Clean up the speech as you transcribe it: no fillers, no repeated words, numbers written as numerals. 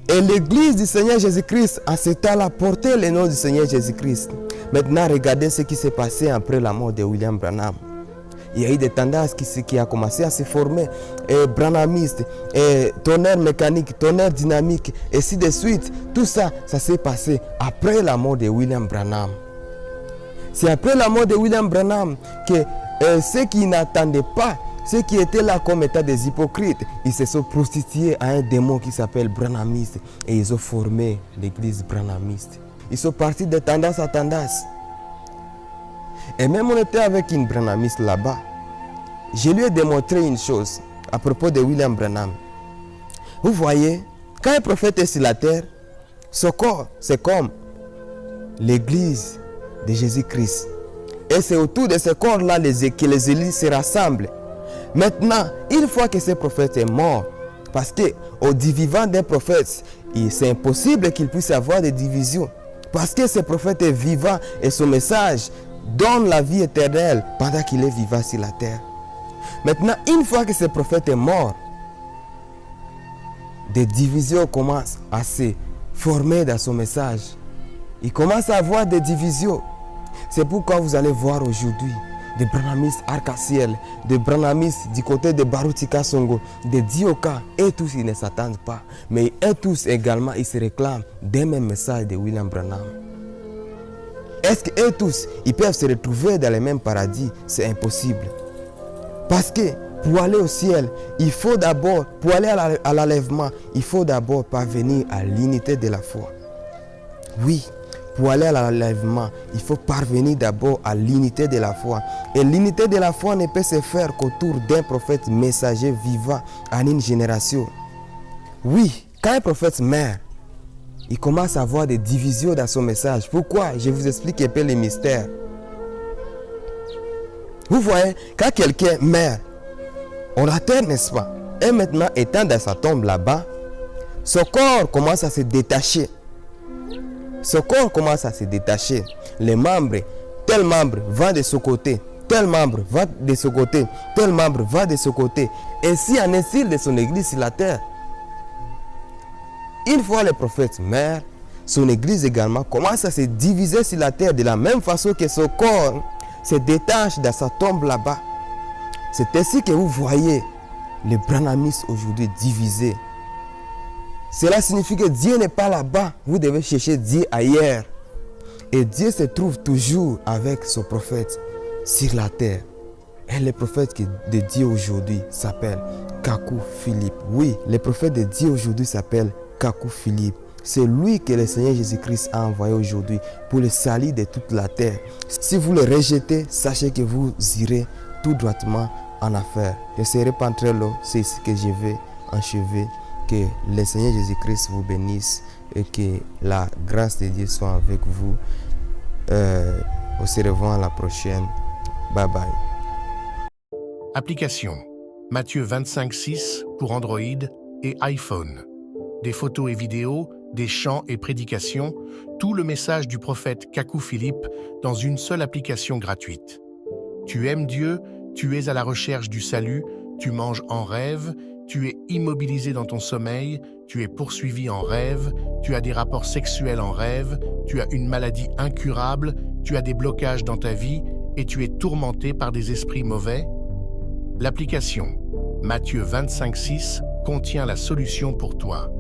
Et l'église du Seigneur Jésus-Christ, à ce temps-là, portait le nom du Seigneur Jésus-Christ. Maintenant, regardez ce qui s'est passé après la mort de William Branham. Il y a eu des tendances qui ont commencé à se former, branhamiste, tonnerre mécanique, tonnerre dynamique, et ainsi de suite. Tout ça, ça s'est passé après la mort de William Branham. C'est après la mort de William Branham que ceux qui n'attendaient pas, ceux qui étaient là comme état des hypocrites, ils se sont prostitués à un démon qui s'appelle branhamiste, et ils ont formé l'église branhamiste. Ils sont partis de tendance à tendance. Et même on était avec une branhamiste là-bas. Je lui ai démontré une chose à propos de William Branham. Vous voyez, quand un prophète est sur la terre, son corps, c'est comme l'église de Jésus-Christ. Et c'est autour de ce corps-là que les églises se rassemblent. Maintenant, une fois que ce prophète est mort, parce qu'au dit vivant d'un prophète, c'est impossible qu'il puisse avoir des divisions. Parce que ce prophète est vivant et son message donne la vie éternelle pendant qu'il est vivant sur la terre. Maintenant, une fois que ce prophète est mort, des divisions commencent à se former dans son message. Il commence à avoir des divisions. C'est pourquoi vous allez voir aujourd'hui des branhamistes arc-en-ciel, des branhamistes du côté de Barutika Songo, des Dioka, et tous ils ne s'attendent pas. Mais eux tous également, ils se réclament des mêmes messages de William Branham. Est-ce qu'eux tous, ils peuvent se retrouver dans le même paradis? C'est impossible. Parce que pour aller au ciel, il faut d'abord, pour aller à l'enlèvement, il faut d'abord parvenir à l'unité de la foi. Oui, pour aller à l'enlèvement, il faut parvenir d'abord à l'unité de la foi. Et l'unité de la foi ne peut se faire qu'autour d'un prophète messager vivant en une génération. Oui, quand un prophète meurt, il commence à avoir des divisions dans son message. Pourquoi? Je vous explique un peu les mystères. Vous voyez, quand quelqu'un meurt, on l'enterre, n'est-ce pas? Et maintenant, étant dans sa tombe là-bas, son corps commence à se détacher. Son corps commence à se détacher. Les membres, tel membre va de ce côté, tel membre va de ce côté, tel membre va de ce côté. Ainsi en est-il de son église sur la terre. Une fois le prophète meurt, son église également commence à se diviser sur la terre de la même façon que son corps se détache dans sa tombe là-bas. C'est ainsi que vous voyez les branhamistes aujourd'hui divisés. Cela signifie que Dieu n'est pas là-bas. Vous devez chercher Dieu ailleurs. Et Dieu se trouve toujours avec son prophète sur la terre. Et le prophète de Dieu aujourd'hui s'appelle Kakou Philippe. Oui, le prophète de Dieu aujourd'hui s'appelle Kakou Philippe. C'est lui que le Seigneur Jésus-Christ a envoyé aujourd'hui pour le salut de toute la terre. Si vous le rejetez, sachez que vous irez tout droitement en affaire. Je serai Pantrello, c'est ici que je vais achever. Que le Seigneur Jésus-Christ vous bénisse et que la grâce de Dieu soit avec vous. On se revoit à la prochaine. Bye bye. Application Matthieu 25:6 pour Android et iPhone. Des photos et vidéos, des chants et prédications, tout le message du prophète Kakou Philippe dans une seule application gratuite. Tu aimes Dieu, tu es à la recherche du salut, tu manges en rêve, tu es immobilisé dans ton sommeil, tu es poursuivi en rêve, tu as des rapports sexuels en rêve, tu as une maladie incurable, tu as des blocages dans ta vie et tu es tourmenté par des esprits mauvais? L'application Matthieu 25:6 contient la solution pour toi.